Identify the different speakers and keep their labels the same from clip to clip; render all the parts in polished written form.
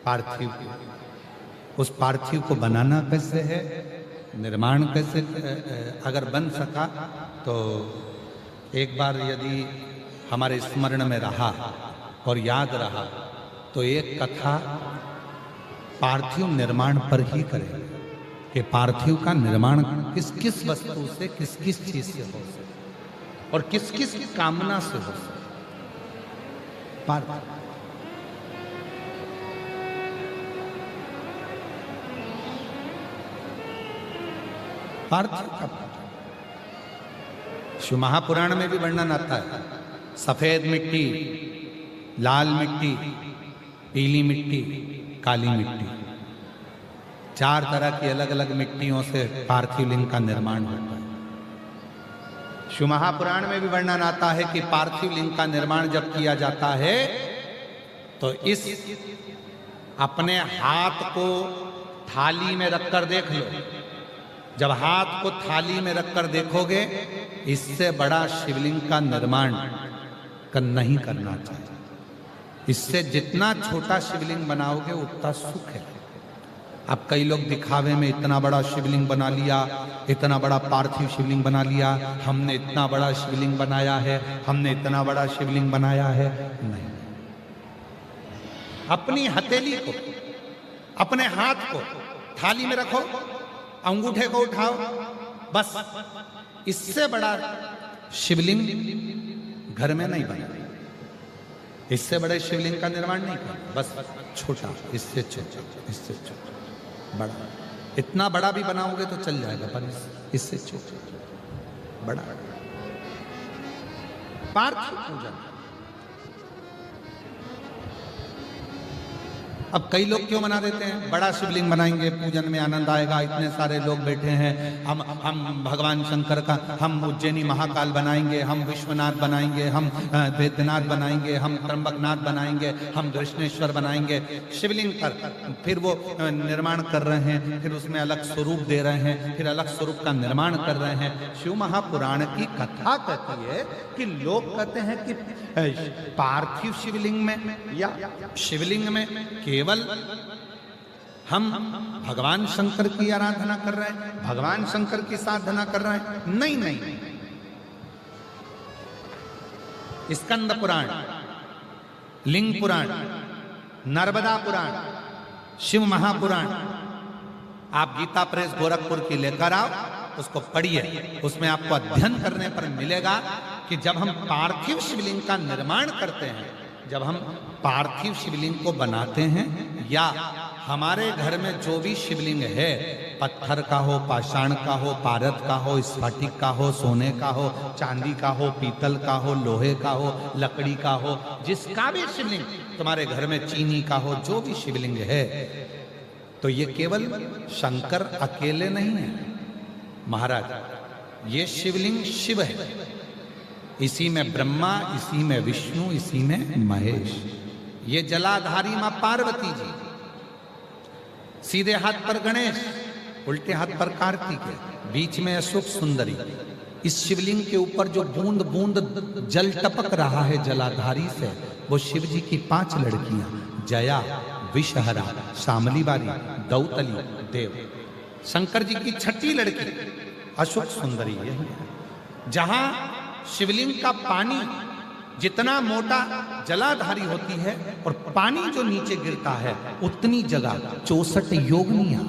Speaker 1: पार्थिव को। उस पार्थिव को बनाना कैसे है, निर्माण कैसे, अगर बन सका तो एक बार यदि हमारे स्मरण में रहा और याद रहा तो एक कथा पार्थिव निर्माण पर ही करें कि पार्थिव का निर्माण किस किस वस्तु से, किस किस चीज से हो सके और किस किस कामना से हो सके। पार्थिव का शिव महापुराण में भी वर्णन आता है। सफेद मिट्टी, लाल मिट्टी, पीली मिट्टी, काली मिट्टी, 4 तरह की अलग अलग मिट्टियों से पार्थिव लिंग का निर्माण होता है। शिव महापुराण में भी वर्णन आता है कि पार्थिव लिंग का निर्माण जब किया जाता है तो इस अपने हाथ को थाली में रखकर देख लो। जब हाथ को थाली में रखकर देखोगे, इससे बड़ा शिवलिंग का निर्माण नहीं करना चाहिए। इससे जितना छोटा शिवलिंग बनाओगे उतना सुख है। अब कई लोग दिखावे में इतना बड़ा शिवलिंग बना लिया, इतना बड़ा पार्थिव शिवलिंग बना लिया, हमने इतना बड़ा शिवलिंग बनाया है, हमने इतना बड़ा शिवलिंग बनाया है। नहीं, अपनी हथेली को, अपने हाथ को थाली में रखो, अंगूठे को उठाओ, बस। इससे बड़ा शिवलिंग घर में नहीं बना, इससे बड़े शिवलिंग का निर्माण नहीं करना, बस छोटा, इससे छोटा, इससे छोटा, बड़ा। इतना बड़ा भी बनाओगे तो चल जाएगा, पर इससे छोटा बड़ा। पार्थिव पूजन। अब कई लोग क्यों बना देते हैं, बड़ा शिवलिंग बनाएंगे, पूजन में आनंद आएगा, इतने सारे लोग बैठे हैं, हम भगवान शंकर का, हम उज्जैनी महाकाल बनाएंगे, हम विश्वनाथ बनाएंगे, हम वैद्यनाथ बनाएंगे, हम त्र्यंबकनाथ बनाएंगे, हम कृष्णेश्वर बनाएंगे शिवलिंग पर। फिर वो निर्माण कर रहे हैं, फिर उसमें अलग स्वरूप दे रहे हैं, फिर अलग स्वरूप का निर्माण कर रहे हैं। शिव महापुराण की कथा कहती है कि लोग कहते हैं कि पार्थिव शिवलिंग में या शिवलिंग में केवल हम भगवान शंकर की आराधना कर रहे हैं, भगवान शंकर की साधना कर रहे हैं। नहीं नहीं, स्कंद पुराण, लिंग पुराण, नर्मदा पुराण, शिव महापुराण, आप गीता प्रेस गोरखपुर की लेकर आओ, उसको पढ़िए। उसमें आपको अध्ययन करने पर मिलेगा कि जब हम पार्थिव शिवलिंग का निर्माण करते हैं, जब हम पार्थिव शिवलिंग को बनाते हैं, या हमारे घर में जो भी शिवलिंग है, पत्थर का हो, पाषाण का हो, पारद का हो, स्फटिक का हो, सोने का हो, चांदी का हो, पीतल का हो, लोहे का हो, लकड़ी का हो, जिसका भी शिवलिंग तुम्हारे घर में, चीनी का हो, जो भी शिवलिंग है, तो ये केवल शंकर अकेले नहीं है महाराज, ये शिवलिंग शिव है। इसी में ब्रह्मा, इसी में विष्णु, इसी में महेश। ये जलाधारी मां पार्वती जी, सीधे हाथ पर गणेश, उल्टे हाथ पर कार्तिक है, बीच में अशोक सुंदरी। इस शिवलिंग के ऊपर जो बूंद बूंद जल टपक रहा है जलाधारी से, वो शिव जी की 5 लड़कियां, जया, विषहरा, शामलीबारी, दौतली, देव। शंकर जी की 6ठी लड़की अशोक सुंदरी है। जहां शिवलिंग का पानी जितना मोटा जलाधारी होती है और पानी जो नीचे गिरता है, उतनी जगह 64 योगिनियां,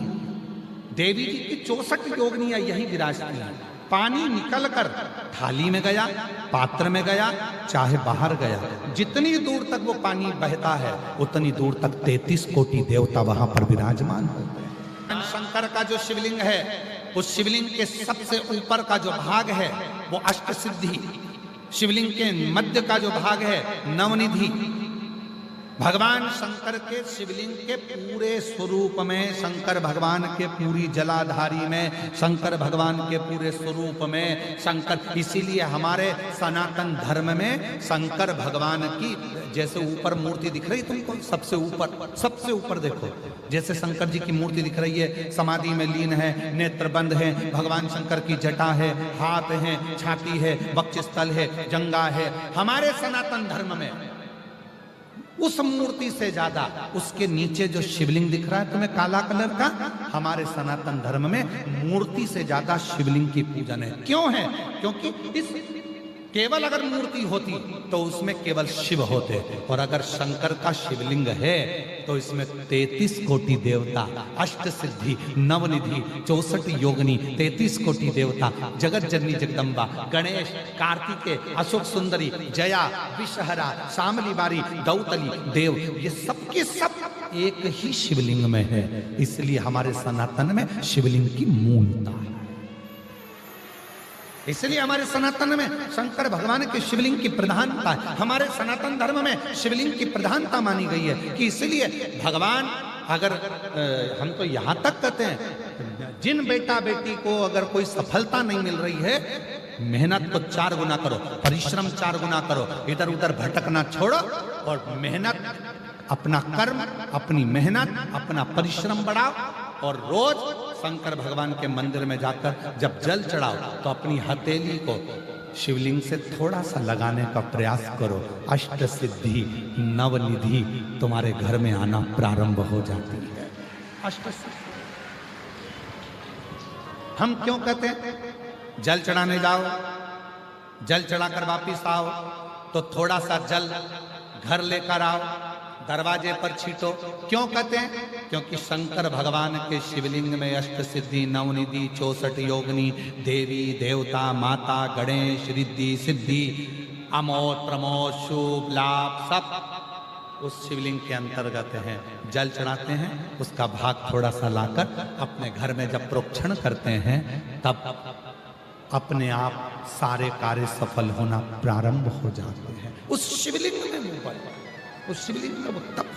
Speaker 1: देवी जी की 64 योगिनियां यही विराजती हैं। पानी निकलकर थाली में गया, पात्र में गया, चाहे बाहर गया, जितनी दूर तक वो पानी बहता है, उतनी दूर तक 33 कोटि देवता वहां पर विराजमान होते हैं। शंकर का जो शिवलिंग है, उस शिवलिंग के सबसे ऊपर का जो भाग है वो अष्ट सिद्धि, शिवलिंग के मध्य का जो भाग है नवनिधि। भगवान शंकर के शिवलिंग के पूरे स्वरूप में, शंकर भगवान के पूरी जलाधारी में, शंकर भगवान के पूरे स्वरूप में शंकर, इसीलिए हमारे सनातन धर्म में शंकर भगवान की जैसे ऊपर मूर्ति दिख रही तुमको, सबसे ऊपर देखो, जैसे शंकर जी की मूर्ति दिख रही है, समाधि में लीन है, नेत्र बंद है, भगवान शंकर की जटा है, हाथ है, छाती है, वक्षस्थल है, जंगा है। हमारे सनातन धर्म में उस मूर्ति से ज्यादा उसके नीचे जो शिवलिंग दिख रहा है तुम्हें काला कलर का, हमारे सनातन धर्म में मूर्ति से ज्यादा शिवलिंग की पूजन है। क्यों है? क्योंकि इस केवल अगर मूर्ति होती तो उसमें केवल शिव होते, और अगर शंकर का शिवलिंग है तो इसमें 33 कोटि देवता, अष्ट सिद्धि, नवनिधि, 64 योगिनी, 33 कोटि देवता, जगत जननी जगदम्बा, गणेश, कार्तिकेय, अशोक सुंदरी, जया, विषहरा, शामली बारी, दौतली, देव, ये सबके सब एक ही शिवलिंग में है। इसलिए हमारे सनातन में शिवलिंग की मूलता है। इसलिए हमारे सनातन में शंकर भगवान के शिवलिंग की प्रधानता है। हमारे सनातन धर्म में शिवलिंग की प्रधानता मानी गई है कि इसलिए भगवान, अगर हम तो यहां तक कहते हैं, जिन बेटा बेटी को अगर कोई सफलता नहीं मिल रही है, मेहनत को 4 गुना करो, परिश्रम 4 गुना करो, इधर उधर भटकना छोड़ो और मेहनत, अपना कर्म, अपनी मेहनत, अपना परिश्रम बढ़ाओ, और रोज शंकर भगवान के मंदिर में जाकर जब जल चढ़ाओ तो अपनी हथेली को शिवलिंग से थोड़ा सा लगाने का प्रयास करो। अष्ट सिद्धि, नवनिधि तुम्हारे घर में आना प्रारंभ हो जाती है। अष्ट सिद्धि हम क्यों कहते हैं? जल चढ़ाने जाओ, जल चढ़ाकर वापिस आओ तो थोड़ा सा जल घर लेकर आओ, दरवाजे पर छीटो। क्यों कहते हैं? क्योंकि शंकर भगवान के शिवलिंग में अष्ट सिद्धि, नवनिधि, 64 योगिनी, देवी देवता, माता, गणेश, रिद्धि सिद्धि, अमोद प्रमोद, शुभ लाभ सब उस शिवलिंग के अंतर्गत है। जल चढ़ाते हैं, उसका भाग थोड़ा सा लाकर अपने घर में जब प्रोक्षण करते हैं तब अपने आप सारे कार्य सफल होना प्रारंभ हो जाते हैं। उस शिवलिंग में, उस शिवलिंग में वो तप